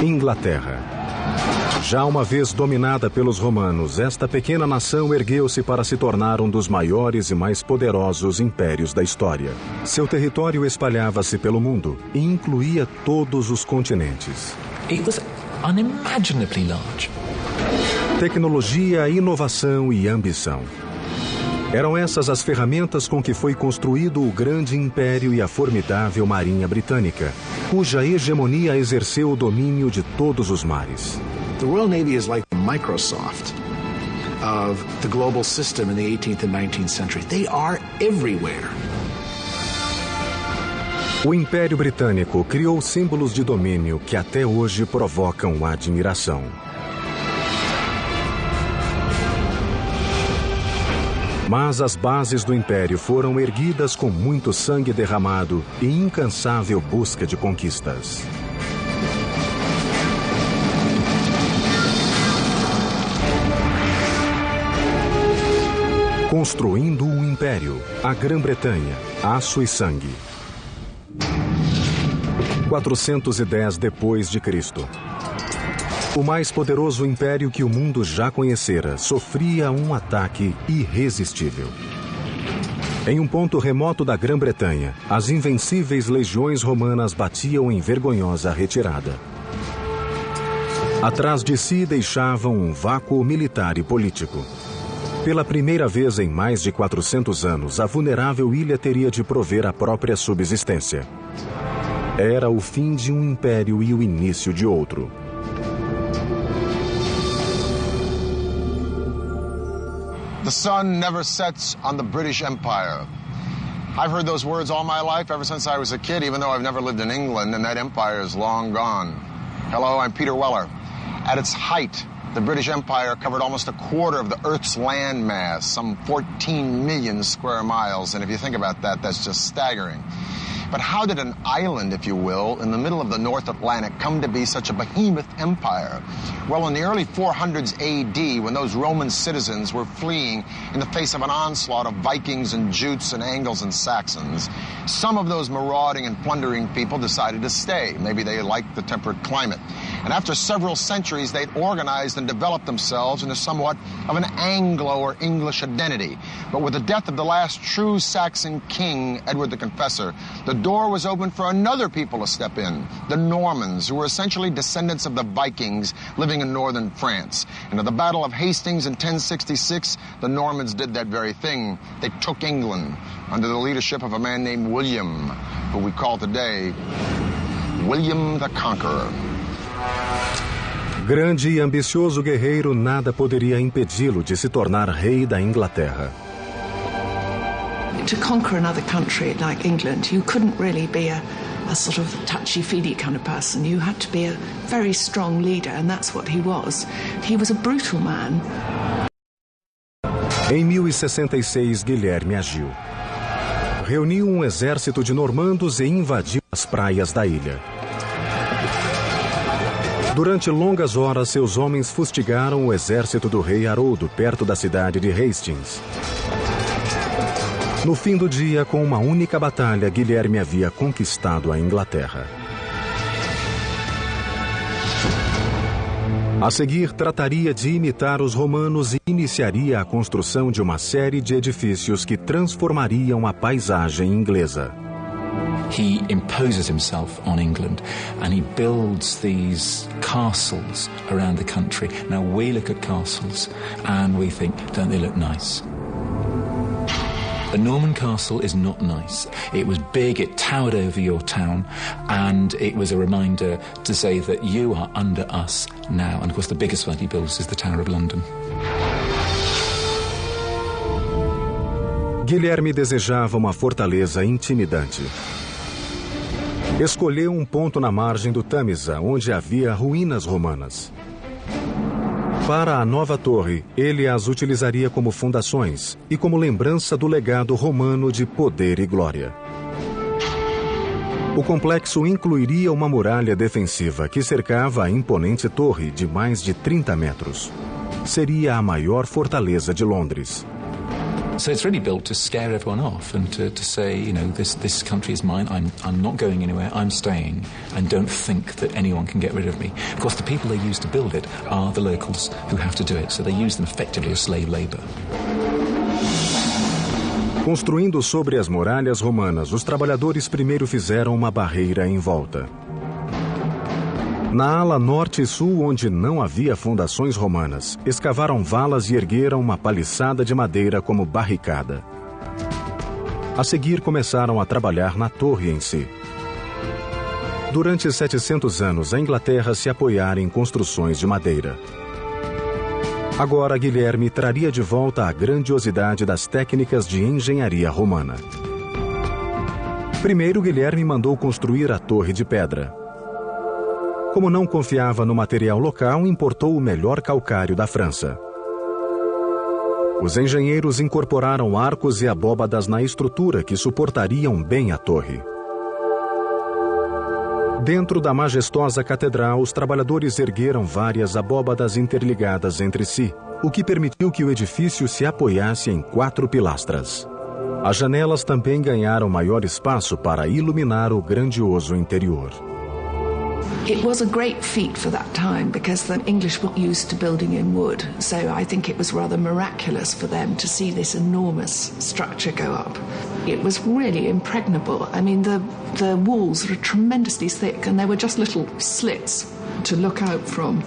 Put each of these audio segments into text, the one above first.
Inglaterra. Já uma vez dominada pelos romanos, esta pequena nação ergueu-se para se tornar um dos maiores e mais poderosos impérios da história. Seu território espalhava-se pelo mundo e incluía todos os continentes. It was unimaginably large. Tecnologia, inovação e ambição. Eram essas as ferramentas com que foi construído o grande império e a formidável marinha britânica, cuja hegemonia exerceu o domínio de todos os mares. The Royal Navy is like the Microsoft of the global system in the 18th and 19th century. They are everywhere. O Império Britânico criou símbolos de domínio que até hoje provocam admiração. Mas as bases do Império foram erguidas com muito sangue derramado e incansável busca de conquistas. Construindo um império, a Grã-Bretanha, aço e sangue. 410 depois de Cristo. O mais poderoso império que o mundo já conhecera sofria um ataque irresistível. Em um ponto remoto da Grã-Bretanha, as invencíveis legiões romanas batiam em vergonhosa retirada. Atrás de si deixavam um vácuo militar e político. Pela primeira vez em mais de 400 anos, a vulnerável ilha teria de prover a própria subsistência. Era o fim de um império e o início de outro. The sun never sets on the British Empire. I've heard those words all my life, ever since I was a kid, even though I've never lived in England, and that empire is long gone. Hello, I'm Peter Weller. At its height, the British Empire covered almost a quarter of the Earth's land mass, some 14 million square miles, and if you think about that, that's just staggering. But how did an island, if you will, in the middle of the North Atlantic come to be such a behemoth empire? Well, in the early 400s AD, when those Roman citizens were fleeing in the face of an onslaught of Vikings and Jutes and Angles and Saxons, some of those marauding and plundering people decided to stay. Maybe they liked the temperate climate. And after several centuries, they'd organized and developed themselves into somewhat of an Anglo or English identity. But with the death of the last true Saxon king, Edward the Confessor, the door was open for another people to step in, the Normans, who were essentially descendants of the Vikings living in northern France. And at the Battle of Hastings in 1066, the Normans did that very thing. They took England under the leadership of a man named William, who we call today William the Conqueror. Grande e ambicioso guerreiro, nada poderia impedi-lo de se tornar rei da Inglaterra. To conquer another country like England, you couldn't really be a sort of touchy-feely kind of person. You had to be a very strong leader, and that's what he was. He was a brutal man. Em 1066, Guilherme agiu. Reuniu um exército de normandos e invadiu as praias da ilha. Durante longas horas, seus homens fustigaram o exército do rei Haroldo perto da cidade de Hastings. No fim do dia, com uma única batalha, Guilherme havia conquistado a Inglaterra. A seguir, trataria de imitar os romanos e iniciaria a construção de uma série de edifícios que transformariam a paisagem inglesa. He imposes himself on England and he builds these castles around the country. Now we look at castles and we think, don't they look nice? A Norman castle is not nice. It was big, it towered over your town, and it was a reminder to say that you are under us now. And of course the biggest one he builds is the Tower of London. Guilherme desejava uma fortaleza intimidante. Escolheu um ponto na margem do Tâmisa, onde havia ruínas romanas. Para a nova torre, ele as utilizaria como fundações e como lembrança do legado romano de poder e glória. O complexo incluiria uma muralha defensiva que cercava a imponente torre de mais de 30 metros. Seria a maior fortaleza de Londres. So it's really built to scare everyone off and to say, you know, this country is mine, I'm not going anywhere, I'm staying, and don't think that anyone can get rid of me. Of course, the people they use to build it are the locals who have to do it, so they use them effectively as slave labor. Construindo sobre as muralhas romanas, os trabalhadores primeiro fizeram uma barreira em volta. Na ala norte e sul, onde não havia fundações romanas, escavaram valas e ergueram uma paliçada de madeira como barricada. A seguir, começaram a trabalhar na torre em si. Durante 700 anos, a Inglaterra se apoiara em construções de madeira. Agora, Guilherme traria de volta a grandiosidade das técnicas de engenharia romana. Primeiro, Guilherme mandou construir a Torre de Pedra. Como não confiava no material local, importou o melhor calcário da França. Os engenheiros incorporaram arcos e abóbadas na estrutura que suportariam bem a torre. Dentro da majestosa catedral, os trabalhadores ergueram várias abóbadas interligadas entre si, o que permitiu que o edifício se apoiasse em 4 pilastras. As janelas também ganharam maior espaço para iluminar o grandioso interior. It was a great feat for that time because the English were used to building in wood, so I think it was rather miraculous for them to see this enormous structure go up. It was really impregnable. I mean, the walls were tremendously thick and there were just little slits to look out from.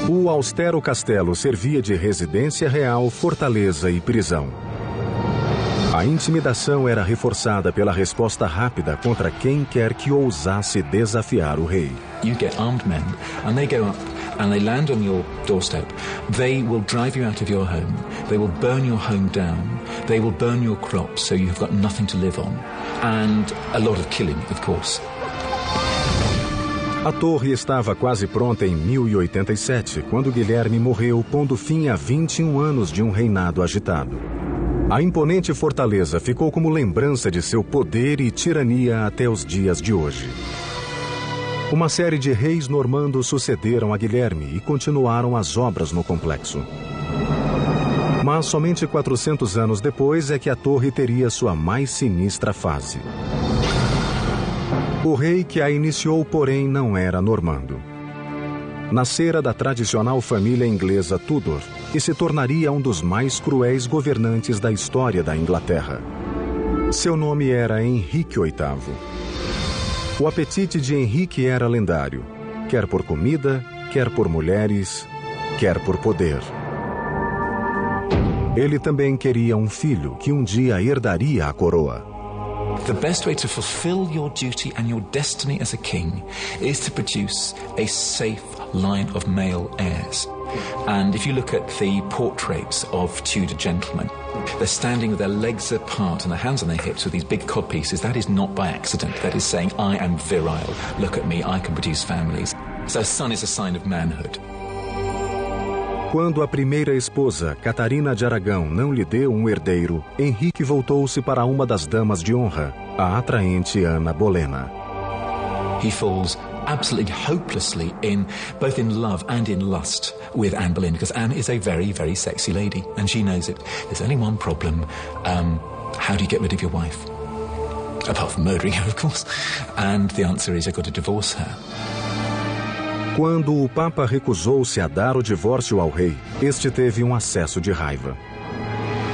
O austero castelo servia de residência real, fortaleza e prisão. A intimidação era reforçada pela resposta rápida contra quem quer que ousasse desafiar o rei. You get armed men, and they go up and they land on your doorstep. They will drive you out of your home. They will burn your home down. They will burn your crops so you've got nothing to live on. And a lot of killing, of course. A torre estava quase pronta em 1087, quando Guilherme morreu, pondo fim a 21 anos de um reinado agitado. A imponente fortaleza ficou como lembrança de seu poder e tirania até os dias de hoje. Uma série de reis normandos sucederam a Guilherme e continuaram as obras no complexo. Mas somente 400 anos depois é que a torre teria sua mais sinistra fase. O rei que a iniciou, porém, não era normando. Nascera da tradicional família inglesa Tudor e se tornaria um dos mais cruéis governantes da história da Inglaterra. Seu nome era Henrique VIII. O apetite de Henrique era lendário, quer por comida, quer por mulheres, quer por poder. Ele também queria um filho que um dia herdaria a coroa. The best way to fulfill your duty and your destiny as a king is to produce a safe line of male heirs. And if you look at the portraits of Tudor gentlemen, they're standing with their legs apart and their hands on their hips with these big codpieces. That is not by accident. That is saying, I am virile. Look at me, I can produce families. So a son is a sign of manhood. Quando a primeira esposa, Catarina de Aragão, não lhe deu um herdeiro, Henrique voltou-se para uma das damas de honra, a atraente Ana Bolena. He falls absolutely hopelessly in both in love and in lust with Anne Boleyn, because Anne is a very, very sexy lady, and she knows it. There's only one problem. How do you get rid of your wife? Apart from murdering her, of course. And the answer is, you've got to divorce her. Quando o Papa recusou-se a dar o divórcio ao rei, este teve um acesso de raiva.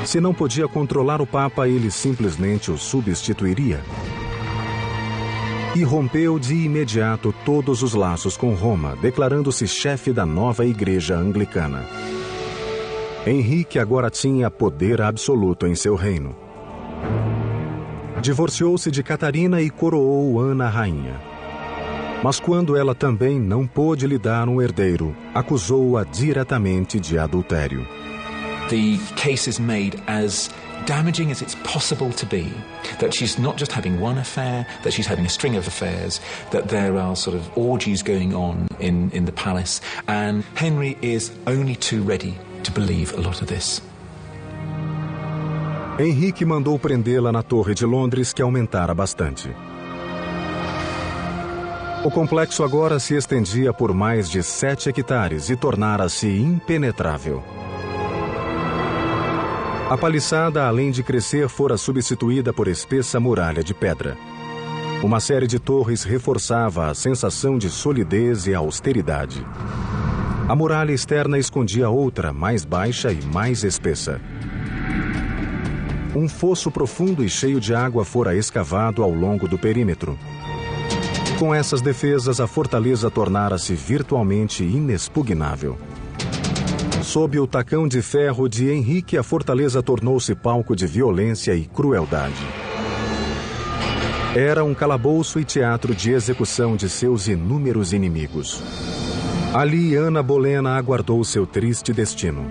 Se não podia controlar o Papa, ele simplesmente o substituiria. E rompeu de imediato todos os laços com Roma, declarando-se chefe da nova igreja anglicana. Henrique agora tinha poder absoluto em seu reino. Divorciou-se de Catarina e coroou Ana rainha. Mas quando ela também não pôde lhe dar um herdeiro, acusou-a diretamente de adultério. The case is made as damaging as it's possible to be, that she's not just having one affair, that she's having a string of affairs, that there are sort of orgies going on in the palace, and Henry is only too ready to believe a lot of this. Henrique mandou prendê-la na Torre de Londres, que aumentara bastante. O complexo agora se estendia por mais de 7 hectares e tornara-se impenetrável. A paliçada, além de crescer, fora substituída por espessa muralha de pedra. Uma série de torres reforçava a sensação de solidez e austeridade. A muralha externa escondia outra, mais baixa e mais espessa. Um fosso profundo e cheio de água fora escavado ao longo do perímetro. Com essas defesas, a fortaleza tornara-se virtualmente inexpugnável. Sob o tacão de ferro de Henrique, a fortaleza tornou-se palco de violência e crueldade. Era um calabouço e teatro de execução de seus inúmeros inimigos. Ali, Ana Bolena aguardou seu triste destino: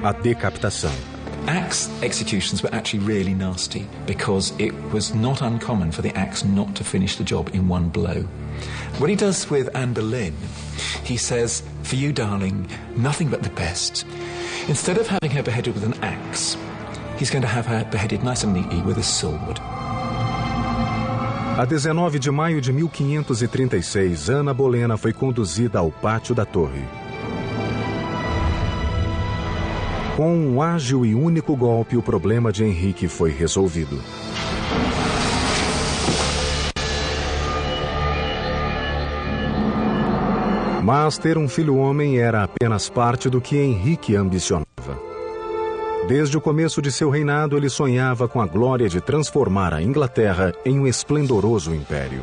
a decapitação. Axe executions were actually really nasty because it was not uncommon for the axe not to finish the job in one blow. What he does with Anne Boleyn, he says, "For you, darling, nothing but the best." Instead of having her beheaded with an axe, he's going to have her beheaded nice and neatly with a sword. A 19 de maio de 1536, Ana Bolena foi conduzida ao pátio da torre. Com um ágil e único golpe, o problema de Henrique foi resolvido. Mas ter um filho homem era apenas parte do que Henrique ambicionava. Desde o começo de seu reinado, ele sonhava com a glória de transformar a Inglaterra em um esplendoroso império.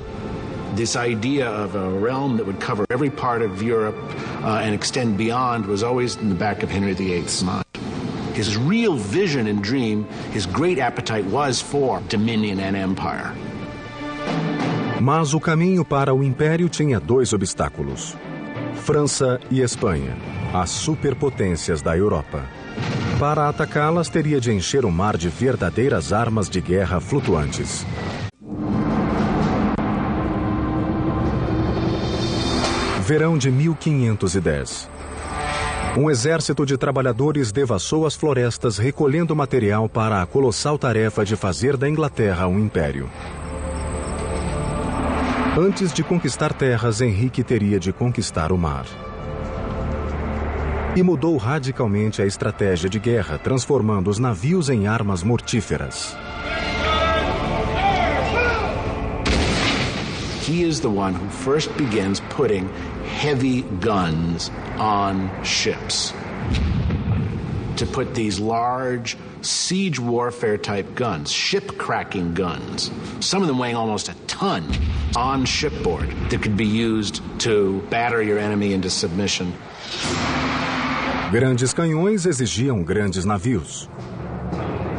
This idea of a realm that would cover every part of Europe and extend beyond was always in the back of Henry VIII's mind. His real vision and dream, his great appetite was for dominion and empire. Mas o caminho para o império tinha dois obstáculos: França e Espanha, as superpotências da Europa. Para atacá-las, teria de encher o mar de verdadeiras armas de guerra flutuantes. Verão de 1510. Um exército de trabalhadores devassou as florestas recolhendo material para a colossal tarefa de fazer da Inglaterra um império. Antes de conquistar terras, Henrique teria de conquistar o mar. E mudou radicalmente a estratégia de guerra, transformando os navios em armas mortíferas. He is the one who first begins putting heavy guns on ships. To put these large siege warfare type guns, ship-cracking guns, some of them weighing almost a ton, on shipboard that could be used to batter your enemy into submission. Grandes canhões exigiam grandes navios.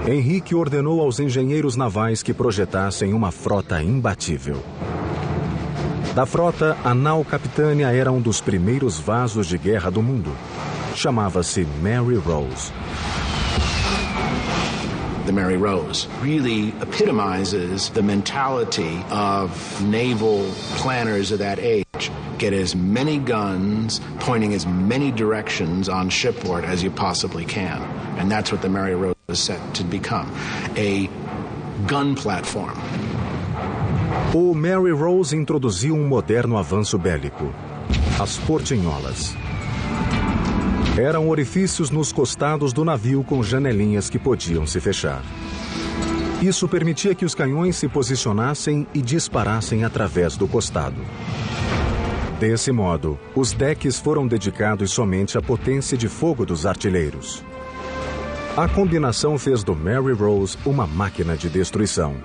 Henrique ordenou aos engenheiros navais que projetassem uma frota imbatível. Da frota, a nau Capitânia era um dos primeiros vasos de guerra do mundo. Chamava-se Mary Rose. The Mary Rose really epitomizes the mentality of naval planners of that age. Get as many guns pointing as many directions on shipboard as you possibly can. And that's what the Mary Rose is set to become, a gun platform. O Mary Rose introduziu um moderno avanço bélico: as portinholas. Eram orifícios nos costados do navio com janelinhas que podiam se fechar. Isso permitia que os canhões se posicionassem e disparassem através do costado. Desse modo, os decks foram dedicados somente à potência de fogo dos artilheiros. A combinação fez do Mary Rose uma máquina de destruição.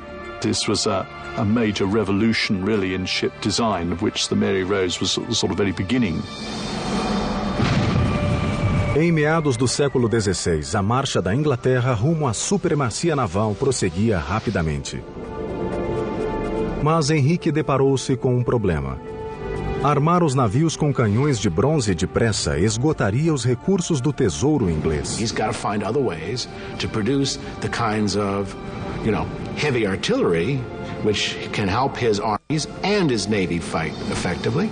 This was a major revolution, really, in ship design, of which the Mary Rose was sort of very beginning. Em meados do século XVI, a marcha da Inglaterra rumo à supremacia naval prosseguia rapidamente. Mas Henrique deparou-se com um problema. Armar os navios com canhões de bronze depressa esgotaria os recursos do tesouro inglês. He's got to find other ways to produce the kinds of, heavy artillery, which can help his armies and his navy fight effectively,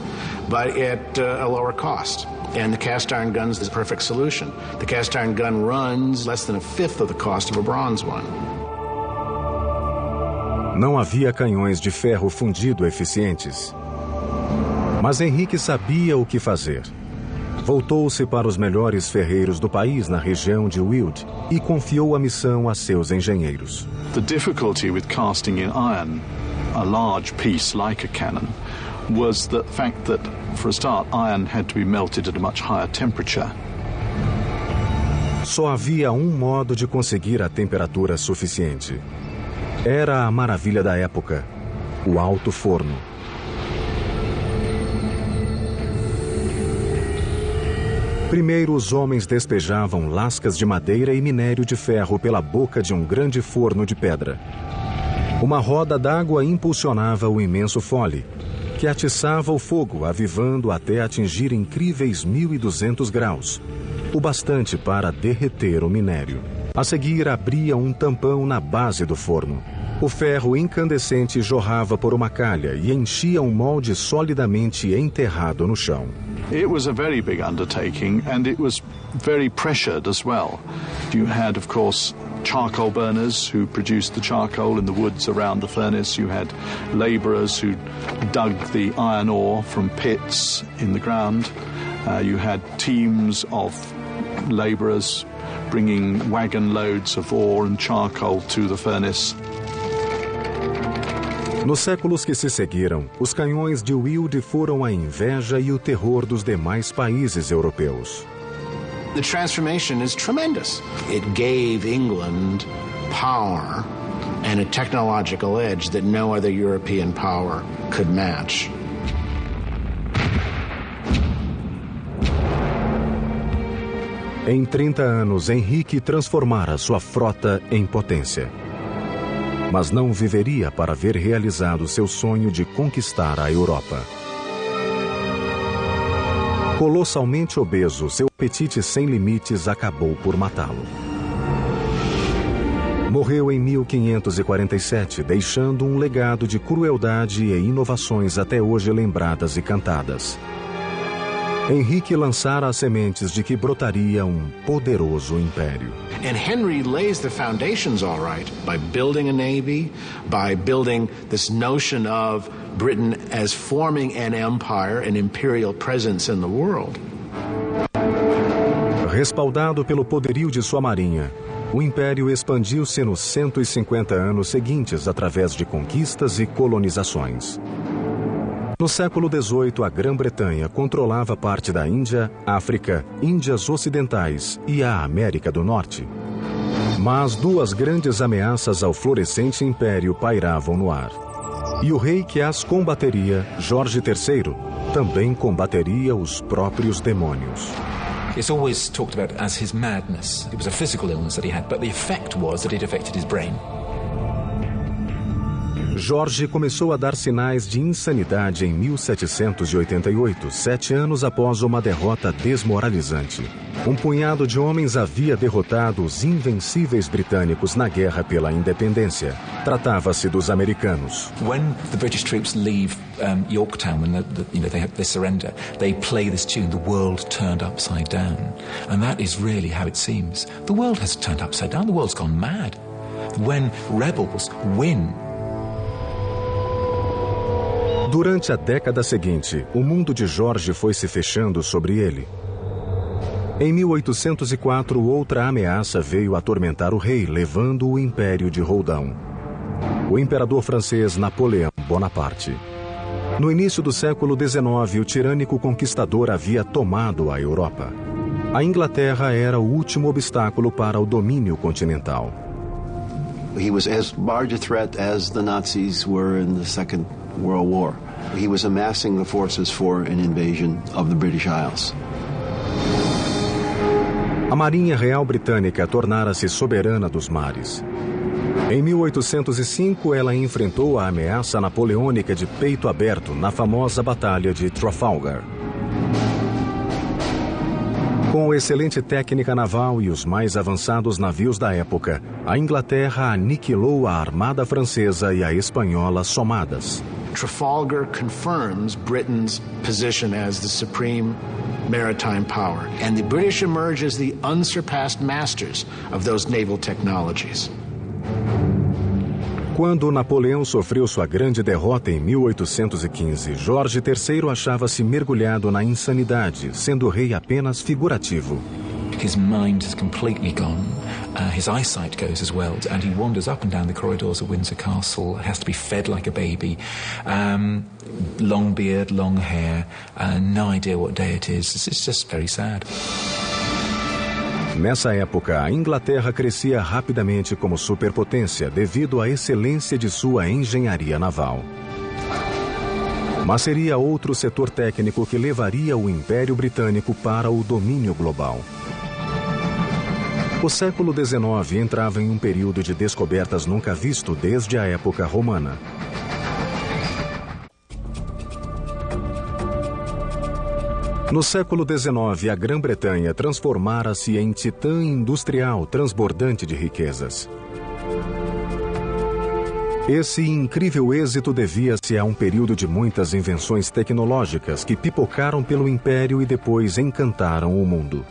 but at a lower cost. And the cast iron gun's the perfect solution. The cast iron gun runs less than a fifth of the cost of a bronze one. Não havia canhões de ferro fundido eficientes. Mas Henrique sabia o que fazer. Voltou-se para os melhores ferreiros do país na região de Weald e confiou a missão a seus engenheiros. The difficulty with casting in iron a large piece like a cannon was the fact that, for a start, iron had to be melted at a much higher temperature. Só havia um modo de conseguir a temperatura suficiente. Era a maravilha da época, o alto forno. Primeiro, os homens despejavam lascas de madeira e minério de ferro pela boca de um grande forno de pedra. Uma roda d'água impulsionava o imenso fole, que atiçava o fogo, avivando até atingir incríveis 1.200 graus, o bastante para derreter o minério. A seguir, abria um tampão na base do forno. O ferro incandescente jorrava por uma calha e enchia um molde solidamente enterrado no chão. It was a very big undertaking, and it was very pressured as well. You had, of course, charcoal burners who produced the charcoal in the woods around the furnace. You had labourers who dug the iron ore from pits in the ground. You had teams of labourers bringing wagon loads of ore and charcoal to the furnace. Nos séculos que se seguiram, os canhões de Weald foram a inveja e o terror dos demais países europeus. The transformation is tremendous. It gave England power and a technological edge that no other European power could match. Em 30 anos, Henrique transformara sua frota em potência. Mas não viveria para ver realizado seu sonho de conquistar a Europa. Colossalmente obeso, seu apetite sem limites acabou por matá-lo. Morreu em 1547, deixando um legado de crueldade e inovações até hoje lembradas e cantadas. Henrique lançara as sementes de que brotaria um poderoso império. And Henry lays the foundations all right by building a navy, by building this notion of Britain as forming an empire, an imperial presence in the world. Respaldado pelo poderio de sua marinha, o império expandiu-se nos 150 anos seguintes através de conquistas e colonizações. No século XVIII, a Grã-Bretanha controlava parte da Índia, África, Índias Ocidentais e a América do Norte. Mas duas grandes ameaças ao florescente império pairavam no ar. E o rei que as combateria, Jorge III, também combateria os próprios demônios. It's always talked about as his madness. It was a physical illness that he had, but the effect was that it affected his brain. Jorge começou a dar sinais de insanidade em 1788, 7 anos após uma derrota desmoralizante. Um punhado de homens havia derrotado os invencíveis britânicos na guerra pela independência. Tratava-se dos americanos. When the British troops leave Yorktown, when they surrender, they play this tune, "The World Turned Upside Down," and that is really how it seems. The world has turned upside down. The world's gone mad. When rebels win. Durante a década seguinte, o mundo de Jorge foi se fechando sobre ele. Em 1804, outra ameaça veio atormentar o rei, levando o Império de Roldão. O imperador francês Napoleão Bonaparte. No início do século XIX, o tirânico conquistador havia tomado a Europa. A Inglaterra era o último obstáculo para o domínio continental. He was as large a threat as the Nazis were in the Second World War. He was amassing the forces for an invasion of the British Isles. A Marinha Real Britânica tornara-se soberana dos mares. Em 1805, ela enfrentou a ameaça napoleônica de peito aberto na famosa Batalha de Trafalgar. Com excelente técnica naval e os mais avançados navios da época, a Inglaterra aniquilou a armada francesa e a espanhola somadas. Trafalgar confirms Britain's position as the supreme maritime power, and the British emerge as the unsurpassed masters of those naval technologies. Quando Napoleão sofreu sua grande derrota em 1815, Jorge III achava-se mergulhado na insanidade, sendo rei apenas figurativo. His mind has completely gone. His eyesight goes as well, and he wanders up and down the corridors of Windsor Castle, has to be fed like a baby. Long beard, long hair, no idea what day it is. It's just very sad. Nessa época, a Inglaterra crescia rapidamente como superpotência devido à excelência de sua engenharia naval. Mas seria outro setor técnico que levaria o Império Britânico para o domínio global. O século XIX entrava em um período de descobertas nunca visto desde a época romana. No século XIX, a Grã-Bretanha transformara-se em titã industrial transbordante de riquezas. Esse incrível êxito devia-se a um período de muitas invenções tecnológicas que pipocaram pelo império e depois encantaram o mundo.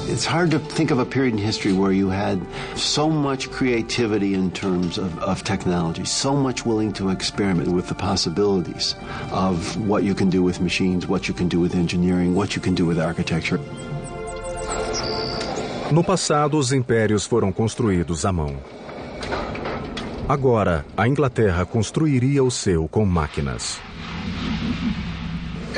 It's hard to think of a period in history where you had so much creativity in terms of technology, so much willing to experiment with the possibilities of what you can do with machines, what you can do with engineering, what you can do with architecture. No passado, os impérios foram construídos à mão. Agora, a Inglaterra construiria o seu com máquinas.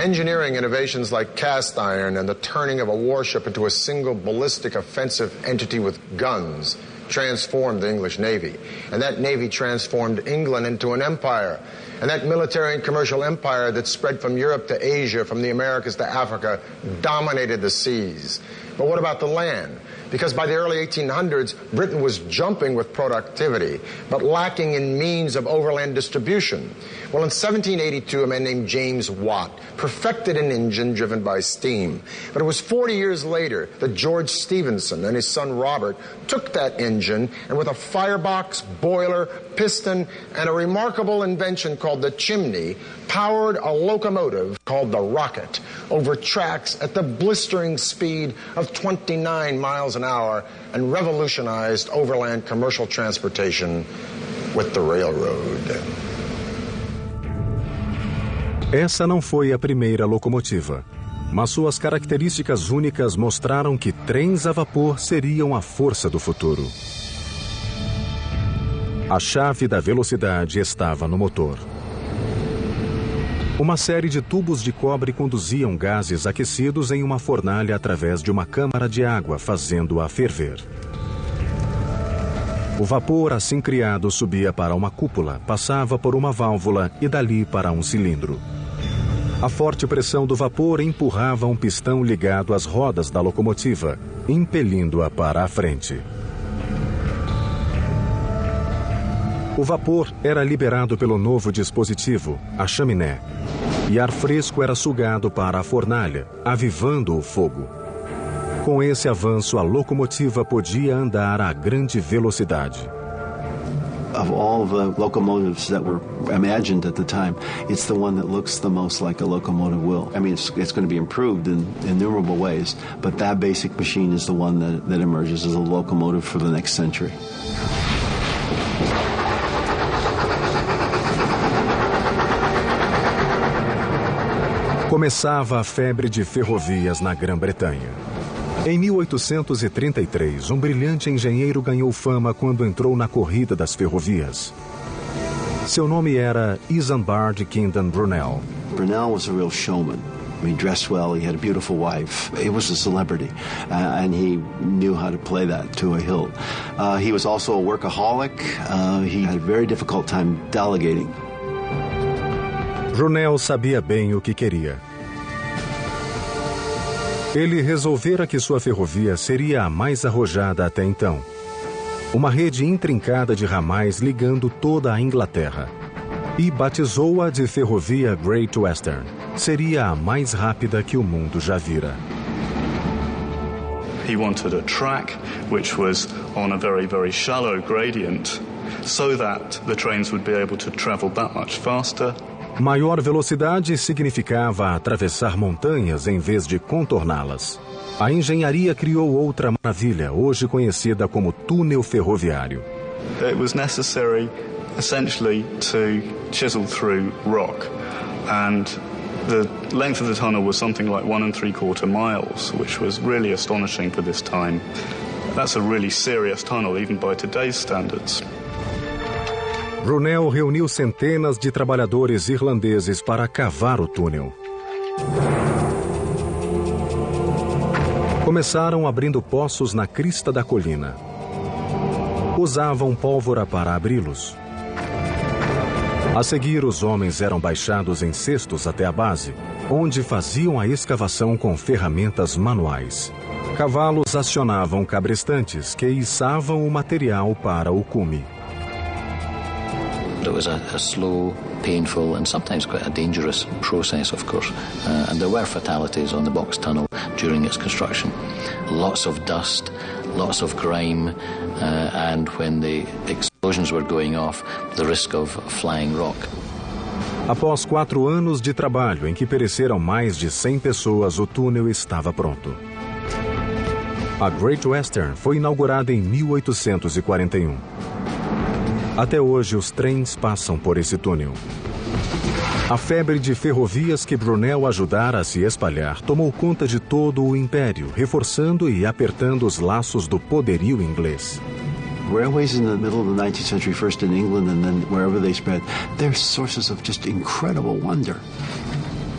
Engineering innovations like cast iron and the turning of a warship into a single ballistic offensive entity with guns transformed the English Navy. And that Navy transformed England into an empire. And that military and commercial empire that spread from Europe to Asia, from the Americas to Africa, dominated the seas. But what about the land? Because by the early 1800s, Britain was jumping with productivity, but lacking in means of overland distribution. Well, in 1782, a man named James Watt perfected an engine driven by steam. But it was 40 years later that George Stephenson and his son Robert took that engine and with a firebox, boiler, piston, and a remarkable invention called the chimney, powered a locomotive called the Rocket over tracks at the blistering speed of 29 miles an hour and revolutionized overland commercial transportation with the railroad. Essa não foi a primeira locomotiva, mas suas características únicas mostraram que trens a vapor seriam a força do futuro. A chave da velocidade estava no motor. Uma série de tubos de cobre conduziam gases aquecidos em uma fornalha através de uma câmara de água, fazendo-a ferver. O vapor assim criado subia para uma cúpula, passava por uma válvula e dali para um cilindro. A forte pressão do vapor empurrava um pistão ligado às rodas da locomotiva, impelindo-a para a frente. O vapor era liberado pelo novo dispositivo, a chaminé, e ar fresco era sugado para a fornalha, avivando o fogo. Com esse avanço, a locomotiva podia andar a grande velocidade. Of all the locomotives that were imagined at the time, it's the one that looks the most like a locomotive will. I mean, it's going to be improved in innumerable ways, but that basic machine is the one that emerges as a locomotive for the next century. Começava a febre de ferrovias na Grã-Bretanha. Em 1833, um brilhante engenheiro ganhou fama quando entrou na corrida das ferrovias. Seu nome era Isambard Kingdon Brunel. Brunel was a real showman. He dressed well, he had a beautiful wife. He was a celebrity, and he knew how to play that to a hilt. He was also a workaholic. He had a very difficult time delegating. Brunel sabia bem o que queria. Ele resolvera que sua ferrovia seria a mais arrojada até então. Uma rede intrincada de ramais ligando toda a Inglaterra. E batizou-a de Ferrovia Great Western. Seria a mais rápida que o mundo já vira. He wanted a track which was on a very, very shallow gradient so that the trains would be able to travel that much faster. Maior velocidade significava atravessar montanhas em vez de contorná-las. A engenharia criou outra maravilha, hoje conhecida como túnel ferroviário. It was necessary, essentially, to chisel through rock, and the length of the tunnel was something like 1 3/4 miles, which was really astonishing for this time. That's a really serious tunnel, even by today's standards. Brunel reuniu centenas de trabalhadores irlandeses para cavar o túnel. Começaram abrindo poços na crista da colina. Usavam pólvora para abri-los. A seguir, os homens eram baixados em cestos até a base, onde faziam a escavação com ferramentas manuais. Cavalos acionavam cabrestantes que içavam o material para o cume. It was a slow, painful and sometimes quite a dangerous process, of course. And there were fatalities on the box tunnel during its construction. Lots of dust, lots of grime, and when the explosions were going off, the risk of flying rock. Após 4 anos de trabalho em que pereceram mais de 100 pessoas, o túnel estava pronto. A Great Western foi inaugurada em 1841. Até hoje, os trens passam por esse túnel. A febre de ferrovias que Brunel ajudara a se espalhar tomou conta de todo o império, reforçando e apertando os laços do poderio inglês. Railways in the middle of the 19th century, first in England and then wherever they spread, they're sources of just incredible wonder.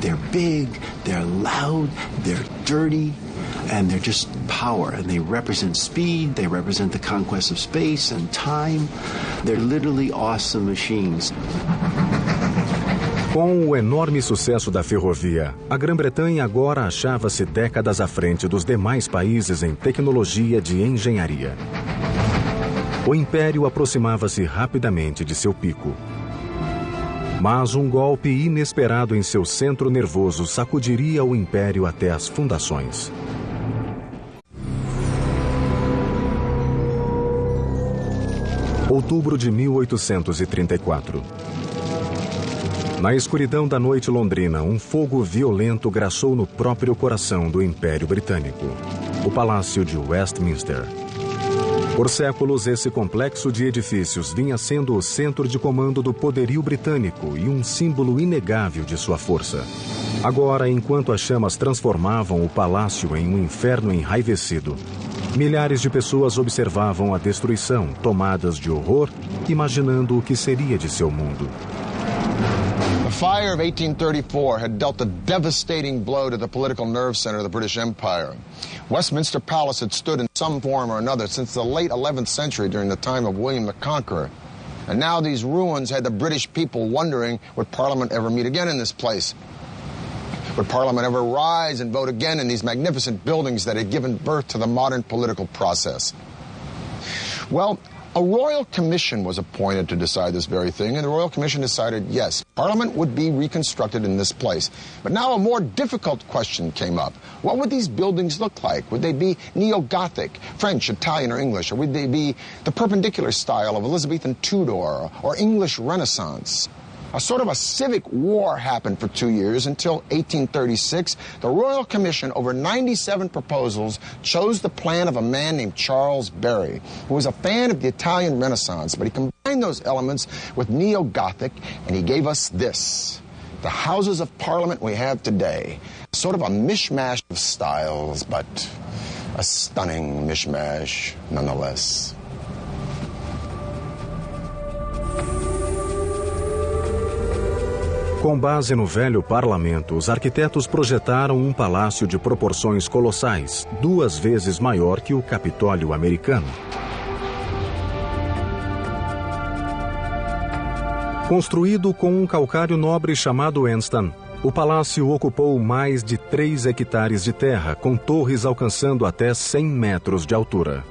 They're big, they're loud, they're dirty, and they're just power, and they represent speed, they represent the conquest of space and time. They're literally awesome machines. Com o enorme sucesso da ferrovia, a Grã-Bretanha agora achava-se décadas à frente dos demais países em tecnologia de engenharia. O império aproximava-se rapidamente de seu pico. Mas um golpe inesperado em seu centro nervoso sacudiria o império até as fundações. Outubro de 1834. Na escuridão da noite londrina, um fogo violento graçou no próprio coração do Império Britânico, o Palácio de Westminster. Por séculos, esse complexo de edifícios vinha sendo o centro de comando do poderio britânico e um símbolo inegável de sua força. Agora, enquanto as chamas transformavam o palácio em um inferno enraivecido, milhares de pessoas observavam a destruição, tomadas de horror, imaginando o que seria de seu mundo. The fire of 1834 had dealt a devastating blow to the political nerve center of the British Empire. Westminster Palace had stood in some form or another since the late 11th century during the time of William the Conqueror. And now these ruins had the British people wondering, would Parliament ever meet again in this place? Would Parliament ever rise and vote again in these magnificent buildings that had given birth to the modern political process? Well, a royal commission was appointed to decide this very thing, and the royal commission decided, yes, Parliament would be reconstructed in this place. But now a more difficult question came up. What would these buildings look like? Would they be neo-Gothic, French, Italian, or English? Or would they be the perpendicular style of Elizabethan Tudor or English Renaissance? A sort of a civic war happened for 2 years until 1836. The Royal Commission, over 97 proposals, chose the plan of a man named Charles Barry, who was a fan of the Italian Renaissance, but he combined those elements with Neo-Gothic, and he gave us this, the Houses of Parliament we have today. Sort of a mishmash of styles, but a stunning mishmash nonetheless. Com base no velho parlamento, os arquitetos projetaram um palácio de proporções colossais, 2 vezes maior que o Capitólio americano. Construído com um calcário nobre chamado Anston, o palácio ocupou mais de 3 hectares de terra, com torres alcançando até 100 metros de altura.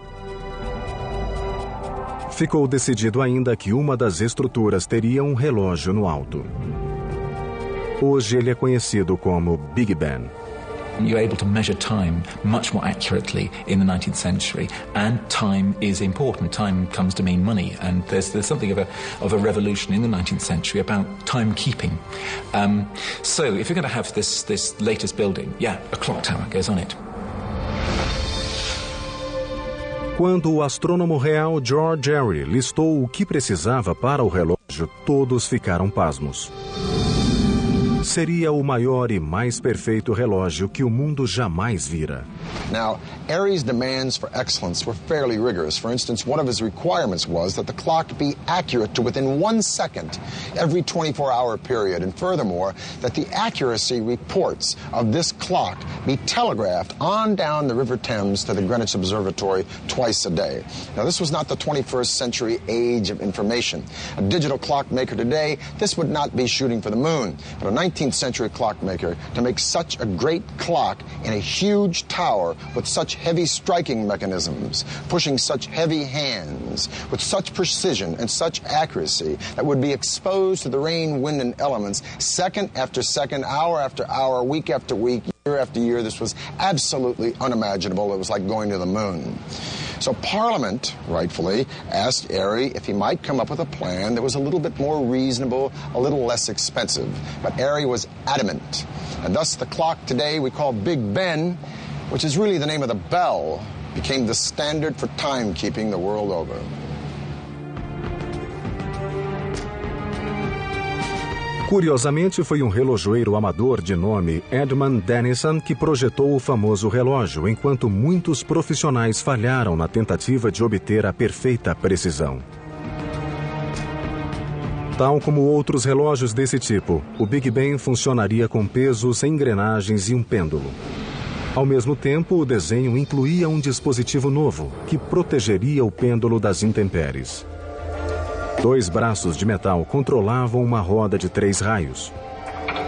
Ficou decidido ainda que uma das estruturas teria um relógio no alto. Hoje ele é conhecido como Big Ben. You're able to measure time much more accurately in the 19th century, and time is important. Time comes to mean money, and there's something of a revolution in the 19th century about timekeeping. So if you're going to have this latest building, a clock tower goes on it. Quando o astrônomo real George Airy listou o que precisava para o relógio, todos ficaram pasmos. Seria o maior e mais perfeito relógio que o mundo jamais vira. Now, Airy's demands for excellence were fairly rigorous. For instance, one of his requirements was that the clock be accurate to within 1 second every 24-hour period. And furthermore, that the accuracy reports of this clock be telegraphed on down the River Thames to the Greenwich Observatory twice a day. Now, this was not the 21st century age of information. A digital clockmaker today, this would not be shooting for the moon. But a 19th century clockmaker, to make such a great clock in a huge tower with such heavy striking mechanisms, pushing such heavy hands, with such precision and such accuracy that would be exposed to the rain, wind, and elements second after second, hour after hour, week after week, year after year. This was absolutely unimaginable. It was like going to the moon. So Parliament, rightfully, asked Airy if he might come up with a plan that was a little bit more reasonable, a little less expensive. But Airy was adamant. And thus the clock today we call Big Ben, which is really the name of the bell, became the standard for timekeeping the world over. Curiosamente, foi um relojoeiro amador de nome Edmund Denison que projetou o famoso relógio, enquanto muitos profissionais falharam na tentativa de obter a perfeita precisão. Tal como outros relógios desse tipo, o Big Ben funcionaria com pesos, engrenagens e um pêndulo. Ao mesmo tempo, o desenho incluía um dispositivo novo, que protegeria o pêndulo das intempéries. 2 braços de metal controlavam uma roda de 3 raios.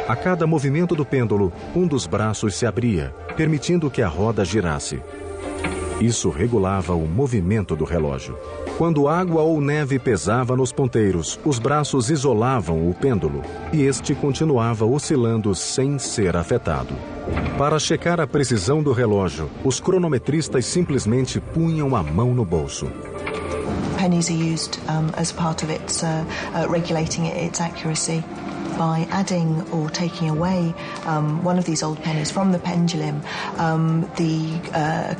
A cada movimento do pêndulo, um dos braços se abria, permitindo que a roda girasse. Isso regulava o movimento do relógio. Quando água ou neve pesava nos ponteiros, os braços isolavam o pêndulo e este continuava oscilando sem ser afetado. Para checar a precisão do relógio, os cronometristas simplesmente punham a mão no bolso. Pennies are used as part of its regulating its accuracy. By adding or taking away one of these old pennies from the pendulum, the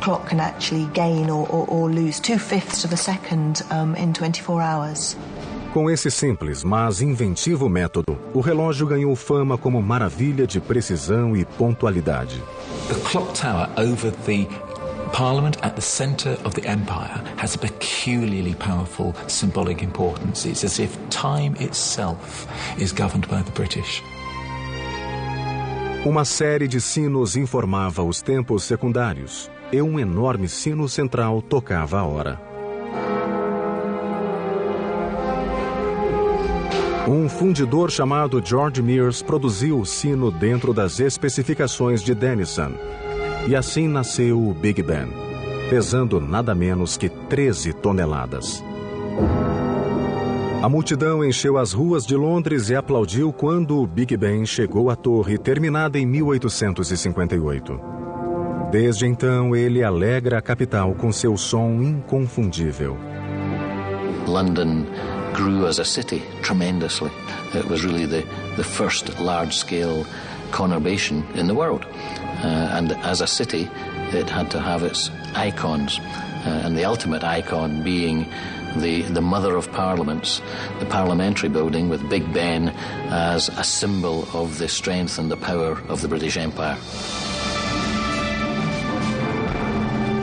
clock can actually gain or lose 2/5 of a second in 24 hours. Com esse simples, mas inventivo método, o relógio ganhou fama como maravilha de precisão e pontualidade. The clock tower over the Parliament at the centre of the empire has a peculiarly powerful symbolic importance. It's as if time itself is governed by the British. Uma série de sinos informava os tempos secundários, e um enorme sino central tocava a hora. Um fundidor chamado George Mears produziu o sino dentro das especificações de Denison. E assim nasceu o Big Ben, pesando nada menos que 13 toneladas. A multidão encheu as ruas de Londres e aplaudiu quando o Big Ben chegou à torre, terminada em 1858. Desde então, ele alegra a capital com seu som inconfundível. London grew as a city tremendously. It was really the first large-scale conurbation in the world. And as a city, it had to have its icons, and the ultimate icon being the mother of parliaments, the parliamentary building with Big Ben as a symbol of the strength and the power of the British Empire.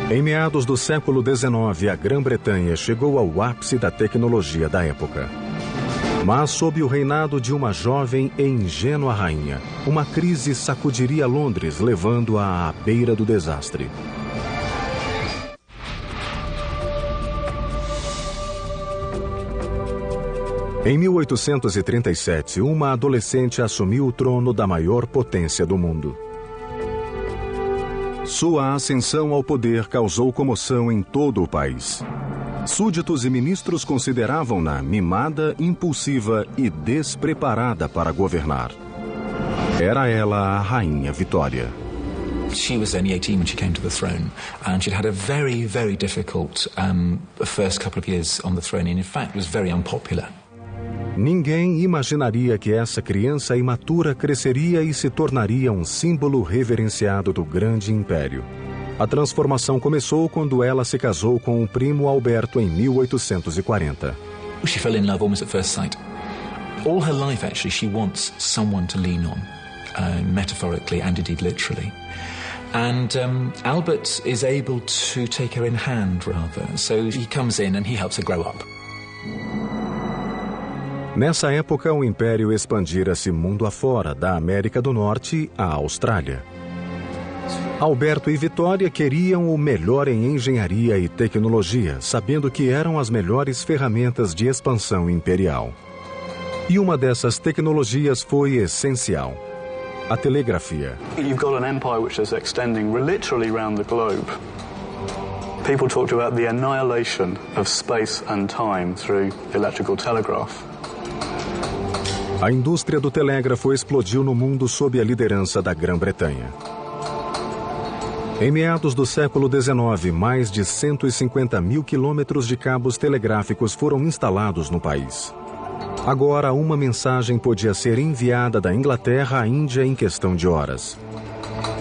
Em meados do século XIX, a Grã-Bretanha chegou ao ápice da tecnologia da época. Mas sob o reinado de uma jovem e ingênua rainha, uma crise sacudiria Londres, levando-a à beira do desastre. Em 1837, uma adolescente assumiu o trono da maior potência do mundo. Sua ascensão ao poder causou comoção em todo o país. Súditos e ministros consideravam-na mimada, impulsiva e despreparada para governar. Era ela a Rainha Vitória. She was only 18 when she came to the throne, and she'd had a very, very difficult first couple of years on the throne, and in fact was very unpopular. Ninguém imaginaria que essa criança imatura cresceria e se tornaria um símbolo reverenciado do grande império. A transformação começou quando ela se casou com o primo Alberto em 1840. She fell in love almost at first sight. All her life, actually, she wants someone to lean on, metaphorically and indeed literally. And Albert is able to take her in hand, rather. So he comes in and he helps her grow up. Nessa época, o Império expandira-se mundo afora, da América do Norte à Austrália. Alberto e Vitória queriam o melhor em engenharia e tecnologia, sabendo que eram as melhores ferramentas de expansão imperial. E uma dessas tecnologias foi essencial: a telegrafia. You've got an empire which is extending literally around the globe. People talked about the annihilation of space and time through electrical telegraph. A indústria do telégrafo explodiu no mundo sob a liderança da Grã-Bretanha. Em meados do século XIX, mais de 150 mil quilômetros de cabos telegráficos foram instalados no país. Agora, uma mensagem podia ser enviada da Inglaterra à Índia em questão de horas.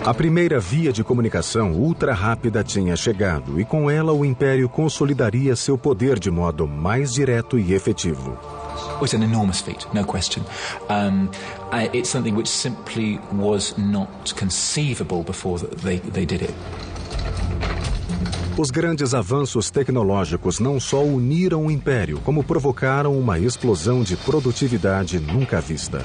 A primeira via de comunicação ultra-rápida tinha chegado e com ela o Império consolidaria seu poder de modo mais direto e efetivo. It's an enormous feat, no question. It's something which simply was not conceivable before they did it. Os grandes avanços tecnológicos não só uniram o Império, como provocaram uma explosão de produtividade nunca vista.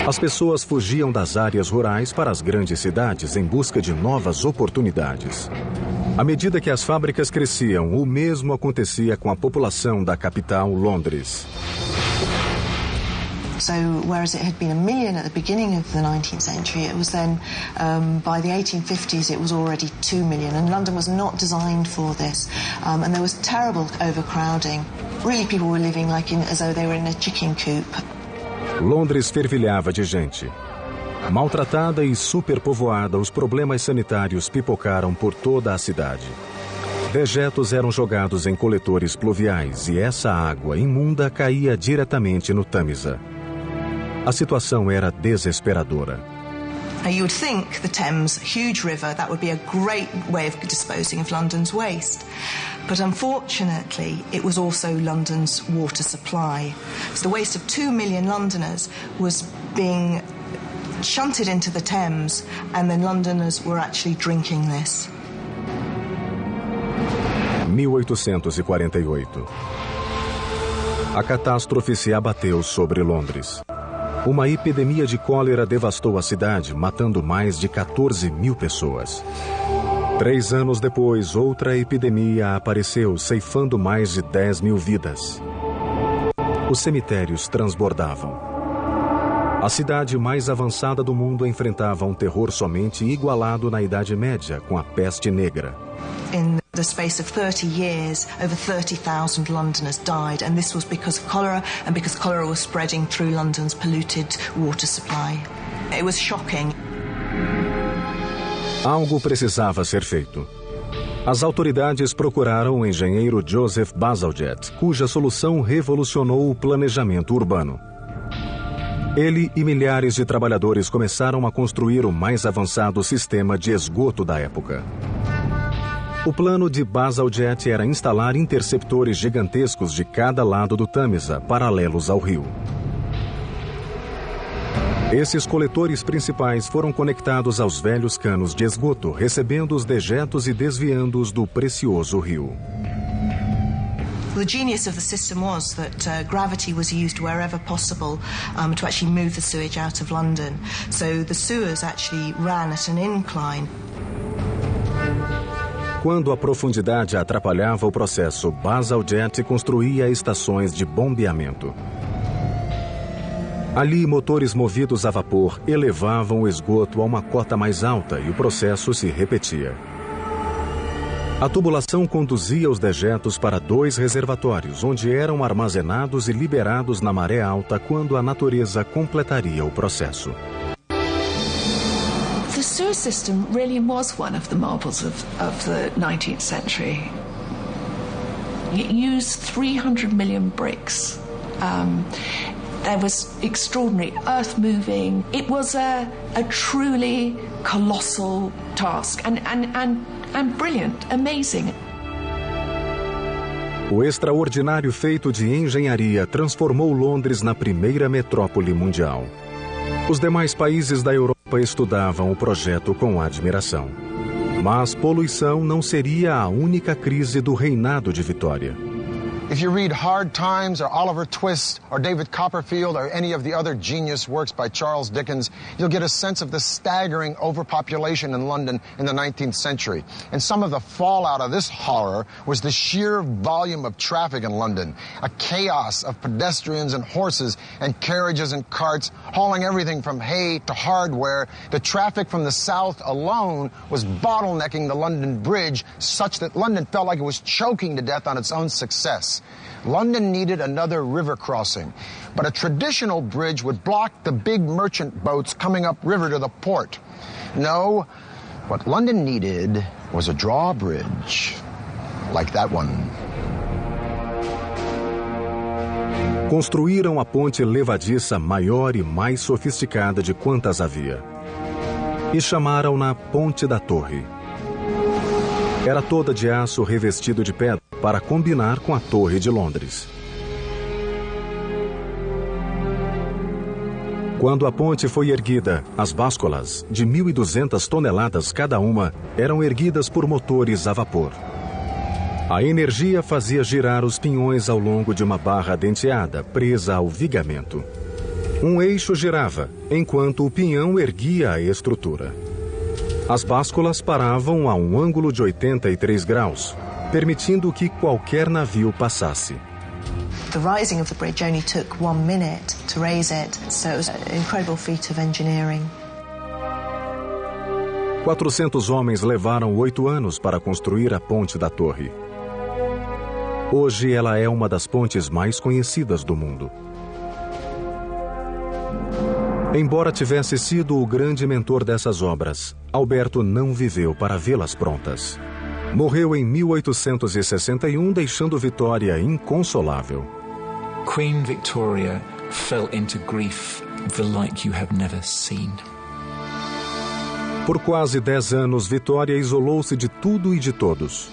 As pessoas fugiam das áreas rurais para as grandes cidades em busca de novas oportunidades. À medida que as fábricas cresciam, o mesmo acontecia com a população da capital, Londres. So whereas it had been 1 million at the beginning of the 19th century, it was then, by the 1850s, it was already 2 million. And London was not designed for this. And there was terrible overcrowding. Really, people were living as though they were in a chicken coop. Londres fervilhava de gente. Maltratada e superpovoada, os problemas sanitários pipocaram por toda a cidade. Dejetos eram jogados em coletores pluviais e essa água imunda caía diretamente no Tâmisa. A situação era desesperadora. You would think the Thames, huge river, that would be a great way of disposing of London's waste. But unfortunately, it was also London's water supply. So the waste of 2 million Londoners was being shunted into the Thames, and then Londoners were actually drinking this. 1848. A catástrofe se abateu sobre Londres. Uma epidemia de cólera devastou a cidade, matando mais de 14 mil pessoas. 3 anos depois, outra epidemia apareceu, ceifando mais de 10 mil vidas. Os cemitérios transbordavam. A cidade mais avançada do mundo enfrentava um terror somente igualado na Idade Média, com a peste negra. In the space of 30 years, over 30,000 Londoners died, and this was because of cholera, and because cholera was spreading through London's polluted water supply. It was shocking. Algo precisava ser feito. As autoridades procuraram o engenheiro Joseph Bazalgette, cuja solução revolucionou o planejamento urbano. Ele e milhares de trabalhadores começaram a construir o mais avançado sistema de esgoto da época. O plano de Bazalgette era instalar interceptores gigantescos de cada lado do Tâmisa, paralelos ao rio. Esses coletores principais foram conectados aos velhos canos de esgoto, recebendo os dejetos e desviando-os do precioso rio. The genius of the system was that gravity was used wherever possible to actually move the sewage out of London. So the sewers actually ran at an incline. Quando a profundidade atrapalhava o processo, Bazalgette construía estações de bombeamento. Ali, motores movidos a vapor elevavam o esgoto a uma cota mais alta e o processo se repetia. A tubulação conduzia os dejetos para 2 reservatórios, onde eram armazenados e liberados na maré alta quando a natureza completaria o processo. The sewer system really was one of the marvels of the 19th century. It used 300 million bricks. There was extraordinary earth-moving. It was a truly colossal task and brilliant, amazing. O extraordinário feito de engenharia transformou Londres na primeira metrópole mundial. Os demais países da Europa estudavam o projeto com admiração. Mas poluição não seria a única crise do reinado de Vitória. If you read Hard Times or Oliver Twist or David Copperfield or any of the other genius works by Charles Dickens, you'll get a sense of the staggering overpopulation in London in the 19th century. And some of the fallout of this horror was the sheer volume of traffic in London, a chaos of pedestrians and horses and carriages and carts hauling everything from hay to hardware. The traffic from the south alone was bottlenecking the London Bridge such that London felt like it was choking to death on its own success. London needed another river crossing, but a traditional bridge would block the big merchant boats coming upriver to the port. No, what London needed was a drawbridge, like that one. Construíram a ponte levadiça maior e mais sofisticada de quantas havia. E chamaram-na Ponte da Torre. Era toda de aço revestido de pedra para combinar com a Torre de Londres. Quando a ponte foi erguida, as básculas, de 1.200 toneladas cada uma, eram erguidas por motores a vapor. A energia fazia girar os pinhões ao longo de uma barra denteada, presa ao vigamento. Um eixo girava, enquanto o pinhão erguia a estrutura. As básculas paravam a um ângulo de 83 graus, permitindo que qualquer navio passasse. The rising of the bridge only took 1 minute to raise it, so it was an incredible feat of engineering. 400 homens levaram 8 anos para construir a Ponte da Torre. Hoje ela é uma das pontes mais conhecidas do mundo. Embora tivesse sido o grande mentor dessas obras, Alberto não viveu para vê-las prontas. Morreu em 1861, deixando Vitória inconsolável. Queen Victoria fell into grief the like you have never seen. Por quase 10 anos, Vitória isolou-se de tudo e de todos.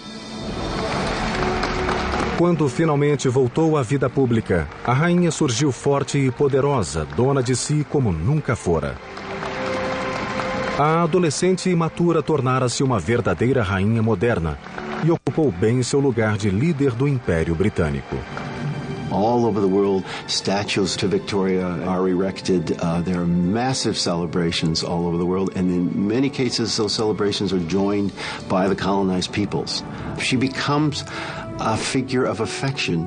Quando finalmente voltou à vida pública, a rainha surgiu forte e poderosa, dona de si como nunca fora. A adolescente imatura tornara-se uma verdadeira rainha moderna e ocupou bem seu lugar de líder do Império Britânico. All over the world, statues to Victoria are erected. There are massive celebrations all over the world, and in many cases, those celebrations are joined by the colonized peoples. She becomes a figure of affection.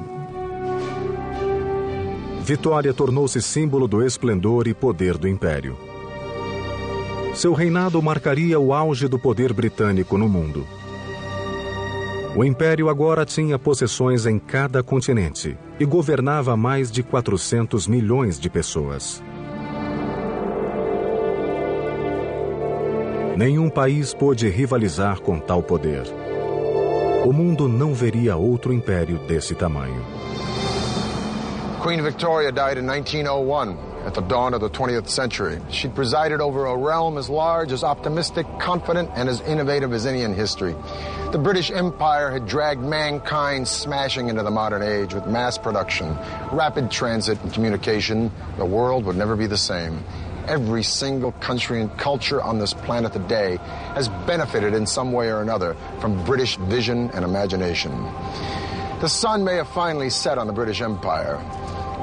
Vitória tornou-se símbolo do esplendor e poder do Império. Seu reinado marcaria o auge do poder britânico no mundo. O Império agora tinha possessões em cada continente e governava mais de 400 milhões de pessoas. Nenhum país pôde rivalizar com tal poder. O mundo não veria outro império desse tamanho. Queen Victoria died in 1901, at the dawn of the 20th century. She'd presided over a realm as large, as optimistic, confident, and as innovative as any in history. The British Empire had dragged mankind smashing into the modern age with mass production, rapid transit and communication. The world would never be the same. Every single country and culture on this planet today has benefited in some way or another from British vision and imagination. The sun may have finally set on the British Empire,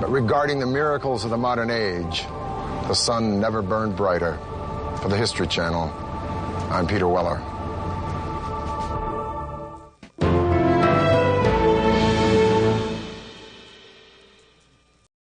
but regarding the miracles of the modern age, the sun never burned brighter. For the History Channel, I'm Peter Weller.